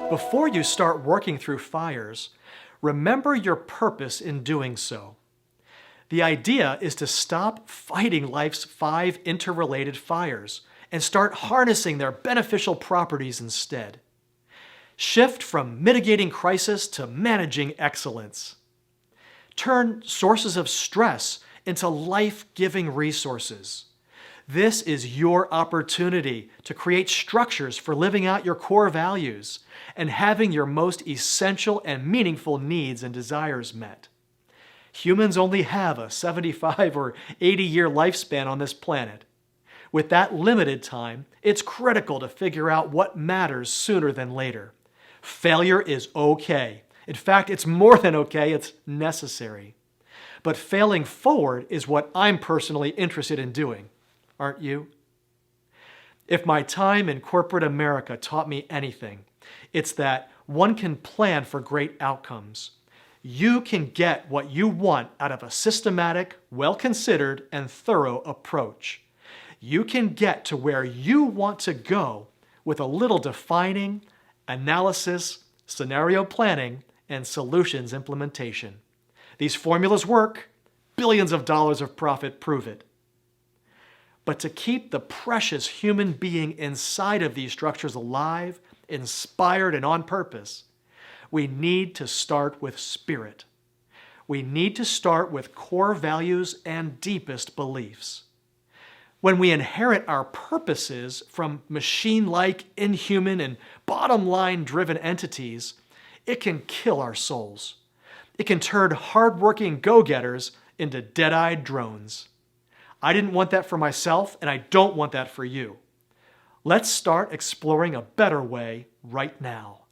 Before you start working through fires, remember your purpose in doing so. The idea is to stop fighting life's 5 interrelated fires and start harnessing their beneficial properties instead. Shift from mitigating crisis to managing excellence. Turn sources of stress into life-giving resources. This is your opportunity to create structures for living out your core values and having your most essential and meaningful needs and desires met. Humans only have a 75 or 80-year lifespan on this planet. With that limited time, it's critical to figure out what matters sooner than later. Failure is okay. In fact, it's more than okay, it's necessary. But failing forward is what I'm personally interested in doing. Aren't you? If my time in corporate America taught me anything, it's that one can plan for great outcomes. You can get what you want out of a systematic, well-considered, and thorough approach. You can get to where you want to go with a little defining, analysis, scenario planning, and solutions implementation. These formulas work. Billions of dollars of profit prove it. But to keep the precious human being inside of these structures alive, inspired, and on purpose, we need to start with spirit. We need to start with core values and deepest beliefs. When we inherit our purposes from machine-like, inhuman, and bottom-line driven entities, it can kill our souls. It can turn hard-working go-getters into dead-eyed drones. I didn't want that for myself, and I don't want that for you. Let's start exploring a better way right now.